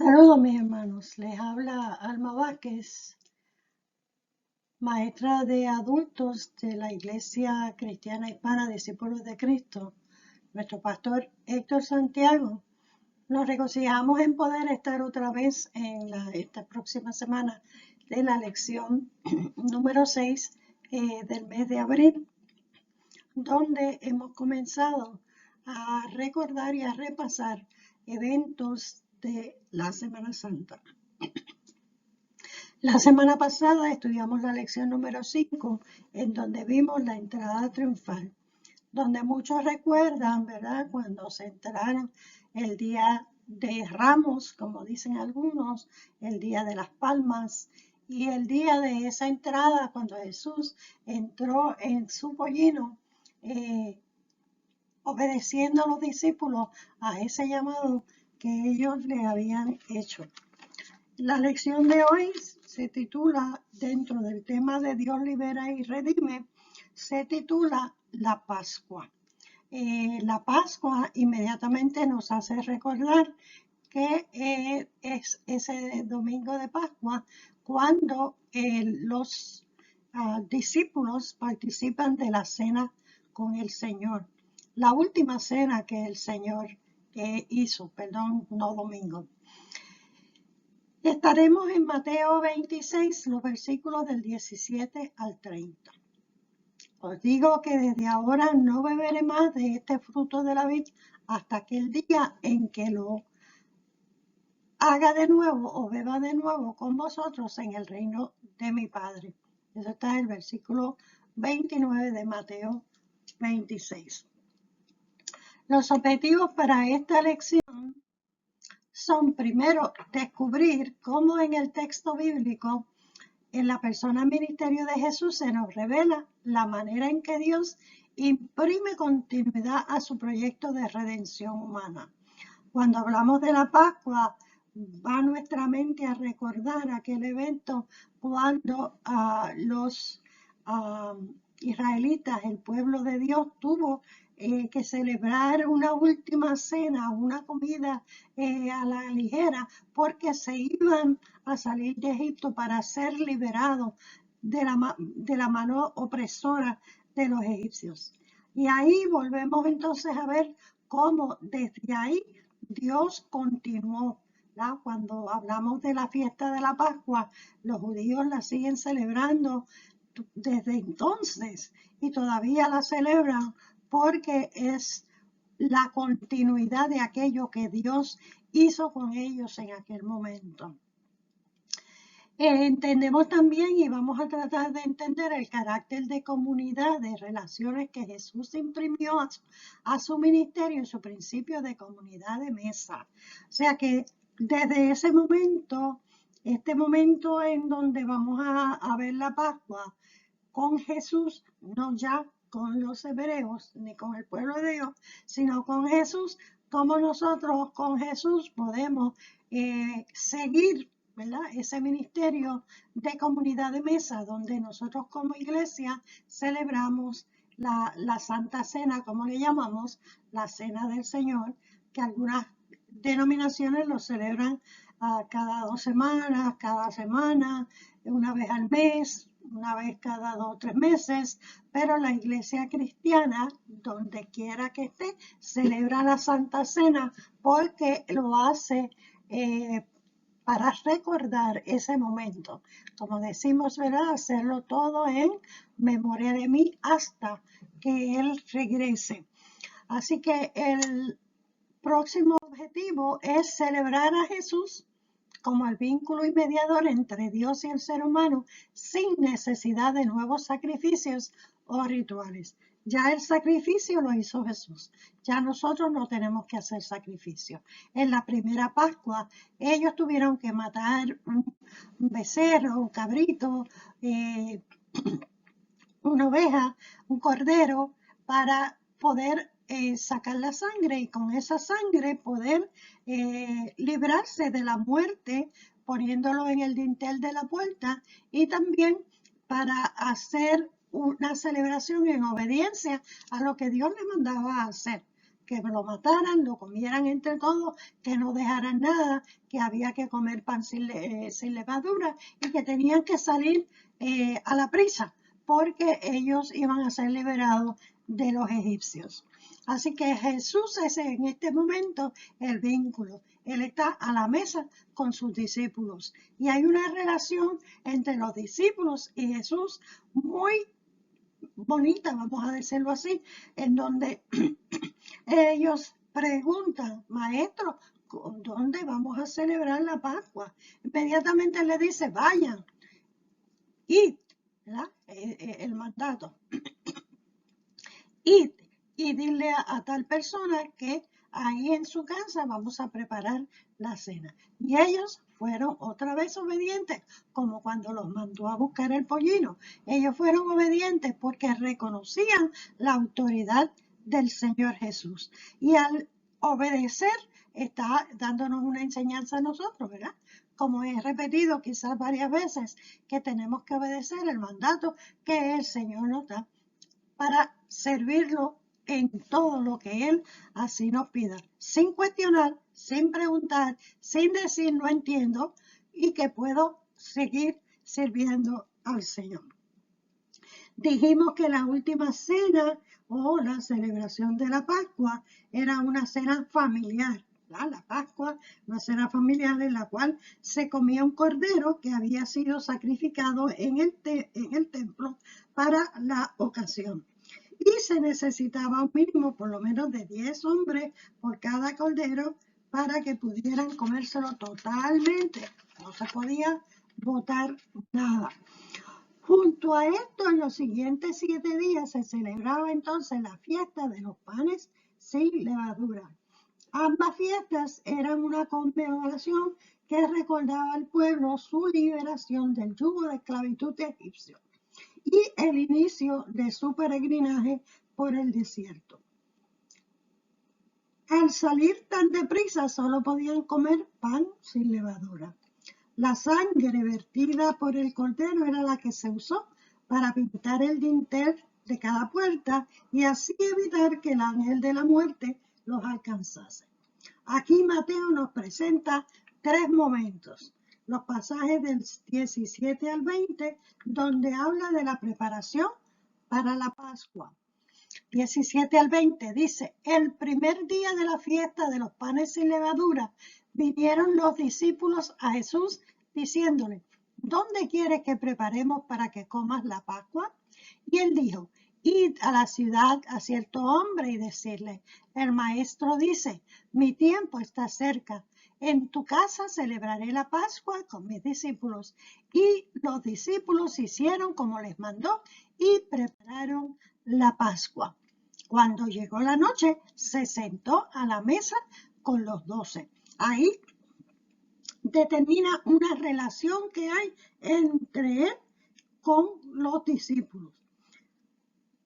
Saludos mis hermanos, les habla Alma Vázquez, maestra de adultos de la Iglesia Cristiana Hispana Discípulos de Cristo. Nuestro pastor Héctor Santiago. Nos regocijamos en poder estar otra vez en esta próxima semana de la lección número 6 del mes de abril, donde hemos comenzado a recordar y a repasar eventos de la Semana Santa. La semana pasada estudiamos la lección número 5, en donde vimos la entrada triunfal, donde muchos recuerdan, ¿verdad?, cuando se entraron el día de Ramos, como dicen algunos, el día de las Palmas, y el día de esa entrada, cuando Jesús entró en su pollino, obedeciendo a los discípulos a ese llamado que ellos le habían hecho. La lección de hoy se titula, dentro del tema de Dios libera y redime, se titula La Pascua. La Pascua inmediatamente nos hace recordar que es ese domingo de Pascua cuando los discípulos participan de la cena con el Señor. La última cena que el Señor hizo, no domingo. Estaremos en Mateo 26, los versículos del 17 al 30. Os digo que desde ahora no beberé más de este fruto de la vid hasta aquel día en que lo haga de nuevo o beba de nuevo con vosotros en el reino de mi Padre. Eso está en el versículo 29 de Mateo 26. Los objetivos para esta lección son, primero, descubrir cómo en el texto bíblico, en la persona ministerio de Jesús, se nos revela la manera en que Dios imprime continuidad a su proyecto de redención humana. Cuando hablamos de la Pascua, va nuestra mente a recordar aquel evento cuando los israelitas, el pueblo de Dios, tuvo que celebrar una última cena, una comida a la ligera, porque se iban a salir de Egipto para ser liberados de la mano opresora de los egipcios. Y ahí volvemos entonces a ver cómo desde ahí Dios continuó. ¿verdad? Cuando hablamos de la fiesta de la Pascua, los judíos la siguen celebrando desde entonces y todavía la celebran porque es la continuidad de aquello que Dios hizo con ellos en aquel momento. Entendemos también y vamos a tratar de entender el carácter de comunidad, de relaciones que Jesús imprimió a su ministerio y su principio de comunidad de mesa. O sea que desde ese momento, este momento en donde vamos a ver la Pascua con Jesús, no ya con los hebreos ni con el pueblo de Dios, sino con Jesús, como nosotros con Jesús podemos seguir, ¿verdad?, ese ministerio de comunidad de mesa, donde nosotros como iglesia celebramos la Santa Cena, como le llamamos, la Cena del Señor, que algunas denominaciones lo celebran cada 2 semanas, cada semana, una vez al mes, una vez cada 2 o 3 meses, pero la iglesia cristiana, donde quiera que esté, celebra la Santa Cena porque lo hace para recordar ese momento. Como decimos, ¿verdad? Hacerlo todo en memoria de mí hasta que Él regrese. Así que el próximo objetivo es celebrar a Jesús como el vínculo y mediador entre Dios y el ser humano sin necesidad de nuevos sacrificios o rituales. Ya el sacrificio lo hizo Jesús. Ya nosotros no tenemos que hacer sacrificio. En la primera Pascua ellos tuvieron que matar un becerro, un cabrito, una oveja, un cordero, para poder sacar la sangre y con esa sangre poder librarse de la muerte poniéndolo en el dintel de la puerta y también para hacer una celebración en obediencia a lo que Dios le mandaba a hacer, que lo mataran, lo comieran entre todos, que no dejaran nada, que había que comer pan sin levadura y que tenían que salir a la prisa porque ellos iban a ser liberados de los egipcios. Así que Jesús es en este momento el vínculo. Él está a la mesa con sus discípulos y hay una relación entre los discípulos y Jesús muy bonita, vamos a decirlo así, en donde ellos preguntan, maestro, ¿dónde vamos a celebrar la Pascua? Inmediatamente le dice, vayan, id, ¿verdad? El mandato, id y dile a tal persona que ahí en su casa vamos a preparar la cena. Y ellos fueron otra vez obedientes, como cuando los mandó a buscar el pollino. Ellos fueron obedientes porque reconocían la autoridad del Señor Jesús. Y al obedecer, está dándonos una enseñanza a nosotros, ¿verdad? Como he repetido quizás varias veces, que tenemos que obedecer el mandato que el Señor nos da para servirlo en todo lo que Él así nos pida, sin cuestionar, sin preguntar, sin decir no entiendo y que puedo seguir sirviendo al Señor. Dijimos que la última cena o la celebración de la Pascua era una cena familiar. La Pascua, una cena familiar en la cual se comía un cordero que había sido sacrificado en el templo para la ocasión. Y se necesitaba un mínimo por lo menos de 10 hombres por cada cordero para que pudieran comérselo totalmente. No se podía botar nada. Junto a esto, en los siguientes 7 días se celebraba entonces la fiesta de los panes sin levadura. Ambas fiestas eran una conmemoración que recordaba al pueblo su liberación del yugo de esclavitud egipcio y el inicio de su peregrinaje por el desierto. Al salir tan deprisa solo podían comer pan sin levadura. La sangre vertida por el cordero era la que se usó para pintar el dintel de cada puerta y así evitar que el ángel de la muerte los alcanzase. Aquí Mateo nos presenta 3 momentos. Los pasajes del 17 al 20, donde habla de la preparación para la Pascua. 17 al 20 dice, el primer día de la fiesta de los panes sin levadura, vinieron los discípulos a Jesús diciéndole, ¿dónde quieres que preparemos para que comas la Pascua? Y él dijo, id a la ciudad a cierto hombre y decirle, el maestro dice, mi tiempo está cerca. En tu casa celebraré la Pascua con mis discípulos. Y los discípulos hicieron como les mandó y prepararon la Pascua. Cuando llegó la noche, se sentó a la mesa con los 12. Ahí determina una relación que hay entre él con los discípulos.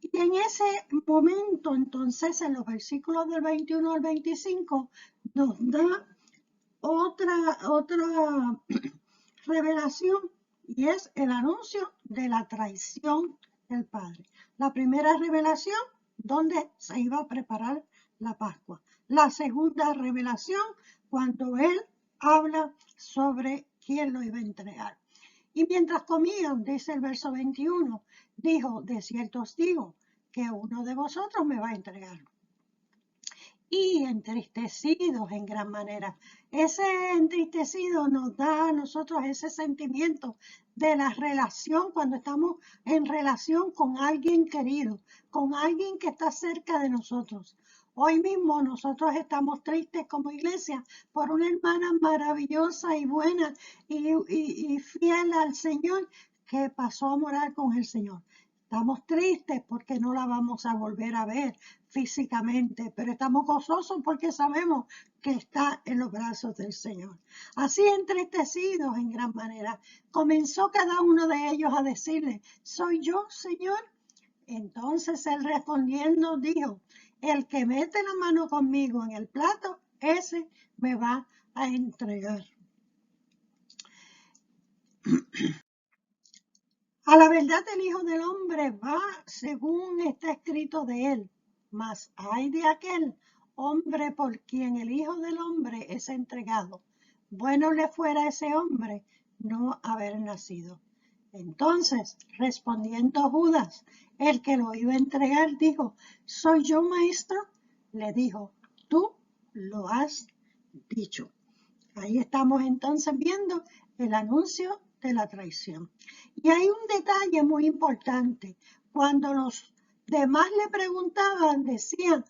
Y en ese momento, entonces, en los versículos del 21 al 25, nos da otra revelación y es el anuncio de la traición del Padre. La primera revelación, donde se iba a preparar la Pascua. La segunda revelación, cuando él habla sobre quién lo iba a entregar. Y mientras comían, dice el verso 21, dijo, de cierto os digo, que uno de vosotros me va a entregar. Y entristecidos en gran manera. Ese entristecido nos da a nosotros ese sentimiento de la relación, cuando estamos en relación con alguien querido, con alguien que está cerca de nosotros. Hoy mismo nosotros estamos tristes como iglesia por una hermana maravillosa y buena y fiel al Señor que pasó a morar con el Señor. Estamos tristes porque no la vamos a volver a ver físicamente, pero estamos gozosos porque sabemos que está en los brazos del Señor. Así entristecidos en gran manera, comenzó cada uno de ellos a decirle, ¿soy yo, Señor? Entonces él respondiendo dijo, el que mete la mano conmigo en el plato, ese me va a entregar. A la verdad el Hijo del Hombre va según está escrito de él, mas ay de aquel hombre por quien el Hijo del Hombre es entregado. Bueno le fuera a ese hombre no haber nacido. Entonces, respondiendo Judas, el que lo iba a entregar, dijo, ¿soy yo, maestro? Le dijo, tú lo has dicho. Ahí estamos entonces viendo el anuncio de la traición. Y hay un detalle muy importante. Cuando los demás le preguntaban, decían,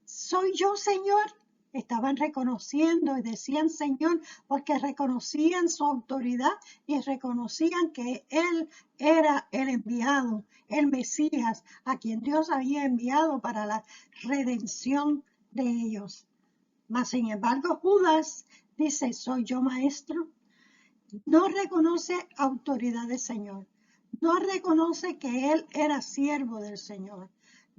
¿soy yo, Señor? Estaban reconociendo y decían Señor porque reconocían su autoridad y reconocían que Él era el enviado, el Mesías, a quien Dios había enviado para la redención de ellos. Mas, sin embargo, Judas dice, ¿soy yo, maestro? No reconoce autoridad del Señor. No reconoce que Él era siervo del Señor.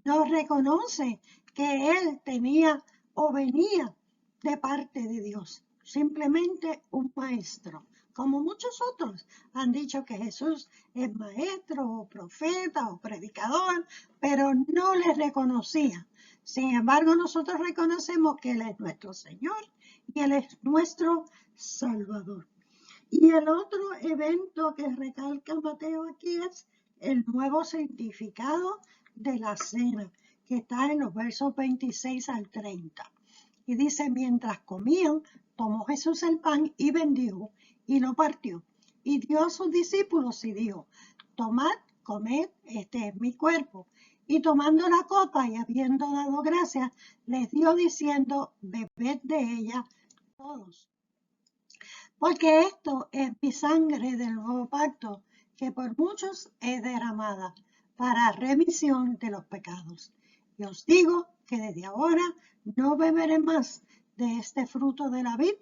No reconoce que Él tenía o venía de parte de Dios. Simplemente un maestro. Como muchos otros han dicho que Jesús es maestro o profeta o predicador, pero no le reconocía. Sin embargo, nosotros reconocemos que Él es nuestro Señor y Él es nuestro Salvador. Y el otro evento que recalca Mateo aquí es el nuevo significado de la cena, que está en los versos 26 al 30. Y dice, mientras comían, tomó Jesús el pan y bendijo, y lo partió, y dio a sus discípulos y dijo, tomad, comed, este es mi cuerpo. Y tomando la copa y habiendo dado gracias, les dio diciendo, bebed de ella todos. Porque esto es mi sangre del nuevo pacto, que por muchos es derramada para remisión de los pecados. Y os digo que desde ahora no beberé más de este fruto de la vid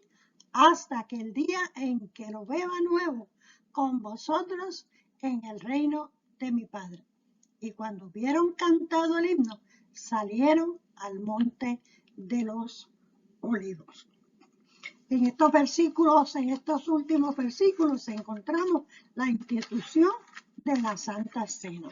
hasta que el día en que lo beba nuevo con vosotros en el reino de mi Padre. Y cuando hubieron cantado el himno, salieron al monte de los olivos. En estos versículos, en estos últimos versículos, encontramos la institución de la Santa Cena.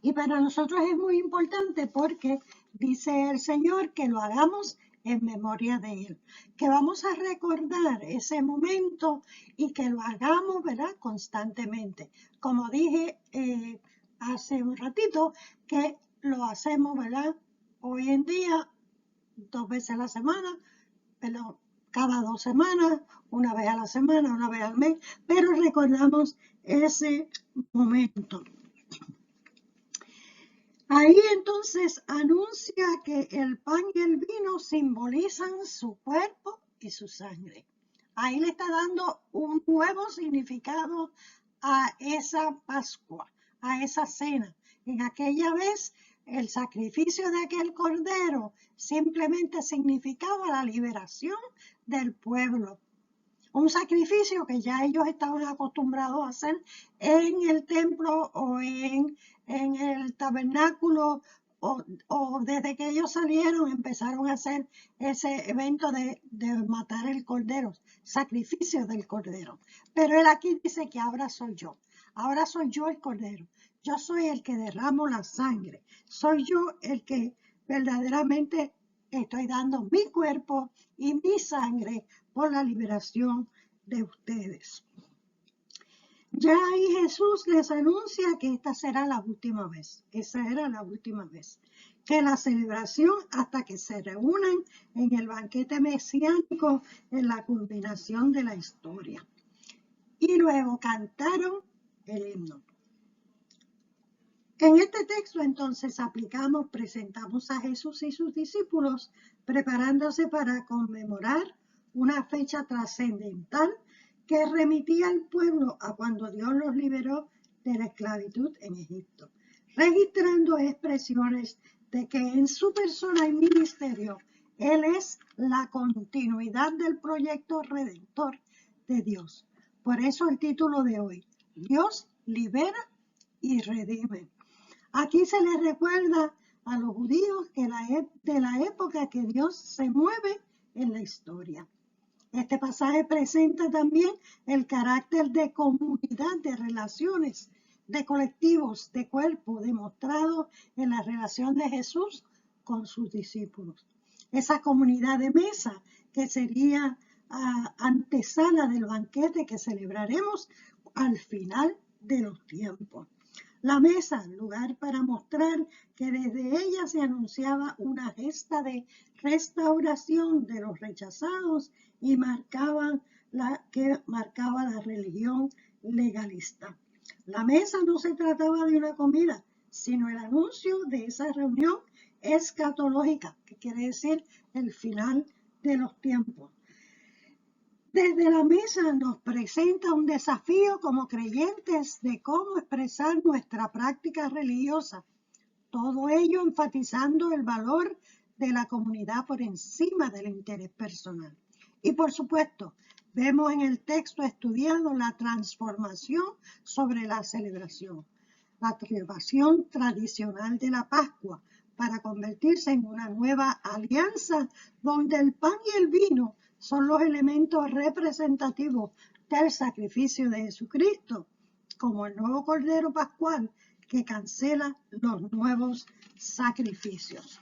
Y para nosotros es muy importante porque dice el Señor que lo hagamos en memoria de Él, que vamos a recordar ese momento y que lo hagamos, ¿verdad?, constantemente. Como dije hace un ratito, que lo hacemos, ¿verdad?, hoy en día, 2 veces a la semana, pero cada 2 semanas, una vez a la semana, una vez al mes, pero recordamos ese momento. Ahí entonces anuncia que el pan y el vino simbolizan su cuerpo y su sangre. Ahí le está dando un nuevo significado a esa Pascua, a esa cena. En aquella vez, el sacrificio de aquel cordero simplemente significaba la liberación del pueblo. Un sacrificio que ya ellos estaban acostumbrados a hacer en el templo o en el tabernáculo o desde que ellos salieron empezaron a hacer ese evento de matar el cordero, sacrificio del cordero. Pero él aquí dice que ahora soy yo el cordero, yo soy el que derramo la sangre, soy yo el que verdaderamente estoy dando mi cuerpo y mi sangre por la liberación de ustedes. Ya ahí Jesús les anuncia que esta será la última vez, esa era la última vez, que la celebración hasta que se reúnan en el banquete mesiánico en la culminación de la historia. Y luego cantaron el himno. En este texto entonces presentamos a Jesús y sus discípulos preparándose para conmemorar una fecha trascendental que remitía al pueblo a cuando Dios los liberó de la esclavitud en Egipto, registrando expresiones de que en su persona y ministerio Él es la continuidad del proyecto redentor de Dios. Por eso el título de hoy, Dios libera y redime. Aquí se les recuerda a los judíos que de la época que Dios se mueve en la historia. Este pasaje presenta también el carácter de comunidad, de relaciones, de colectivos, de cuerpo, demostrado en la relación de Jesús con sus discípulos. Esa comunidad de mesa que sería antesala del banquete que celebraremos al final de los tiempos. La mesa, lugar para mostrar que desde ella se anunciaba una gesta de restauración de los rechazados y marcaba la religión legalista. La mesa no se trataba de una comida, sino el anuncio de esa reunión escatológica, que quiere decir el final de los tiempos. Desde la mesa nos presenta un desafío como creyentes de cómo expresar nuestra práctica religiosa, todo ello enfatizando el valor de la comunidad por encima del interés personal. Y por supuesto, vemos en el texto estudiado la transformación sobre la celebración tradicional de la Pascua, para convertirse en una nueva alianza donde el pan y el vino son los elementos representativos del sacrificio de Jesucristo, como el nuevo Cordero Pascual que cancela los nuevos sacrificios.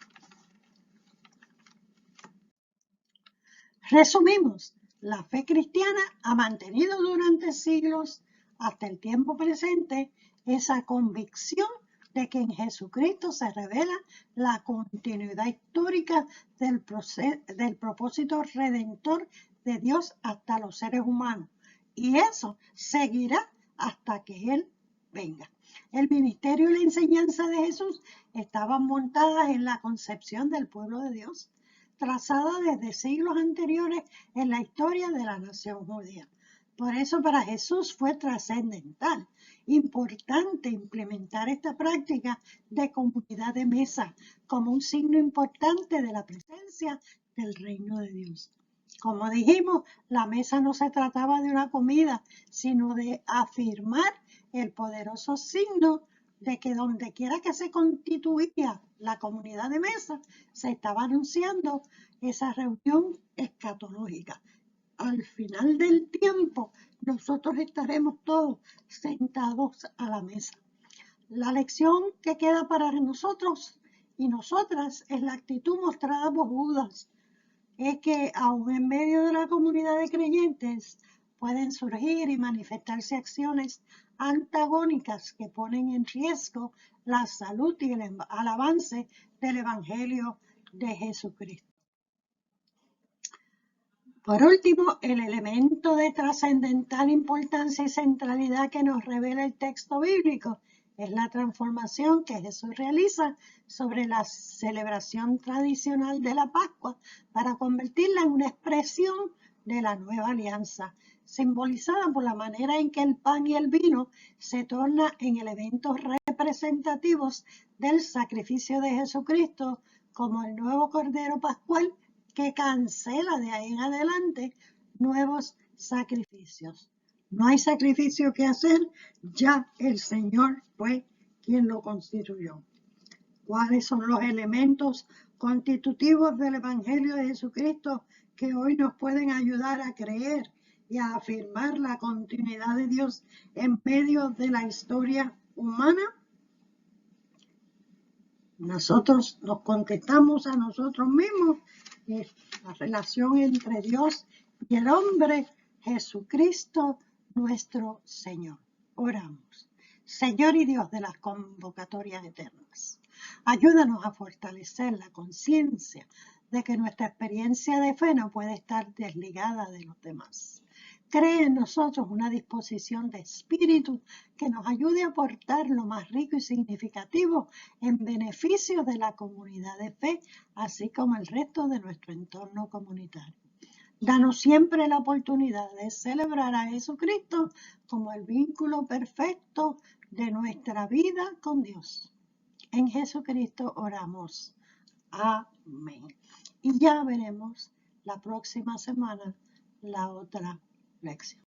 Resumimos, la fe cristiana ha mantenido durante siglos hasta el tiempo presente esa convicción de que en Jesucristo se revela la continuidad histórica del propósito redentor de Dios hasta los seres humanos. Y eso seguirá hasta que Él venga. El ministerio y la enseñanza de Jesús estaban montadas en la concepción del pueblo de Dios, trazada desde siglos anteriores en la historia de la nación judía. Por eso para Jesús fue trascendental, importante implementar esta práctica de comunidad de mesa como un signo importante de la presencia del reino de Dios. Como dijimos, la mesa no se trataba de una comida, sino de afirmar el poderoso signo de que donde quiera que se constituía la comunidad de mesa, se estaba anunciando esa reunión escatológica. Al final del tiempo, nosotros estaremos todos sentados a la mesa. La lección que queda para nosotros y nosotras es la actitud mostrada por Judas. Es que aún en medio de la comunidad de creyentes pueden surgir y manifestarse acciones antagónicas que ponen en riesgo la salud y el avance del Evangelio de Jesucristo. Por último, el elemento de trascendental importancia y centralidad que nos revela el texto bíblico es la transformación que Jesús realiza sobre la celebración tradicional de la Pascua para convertirla en una expresión de la nueva alianza, simbolizada por la manera en que el pan y el vino se tornan en elementos representativos del sacrificio de Jesucristo como el nuevo Cordero Pascual que cancela de ahí en adelante nuevos sacrificios. No hay sacrificio que hacer, ya el Señor fue quien lo constituyó. ¿Cuáles son los elementos constitutivos del Evangelio de Jesucristo que hoy nos pueden ayudar a creer y a afirmar la continuidad de Dios en medio de la historia humana? Nosotros nos contestamos a nosotros mismos la relación entre Dios y el hombre, Jesucristo nuestro Señor. Oramos. Señor y Dios de las convocatorias eternas, ayúdanos a fortalecer la conciencia de que nuestra experiencia de fe no puede estar desligada de los demás. Cree en nosotros una disposición de espíritu que nos ayude a aportar lo más rico y significativo en beneficio de la comunidad de fe, así como el resto de nuestro entorno comunitario. Danos siempre la oportunidad de celebrar a Jesucristo como el vínculo perfecto de nuestra vida con Dios. En Jesucristo oramos. Amén. Y ya veremos la próxima semana la otra lección.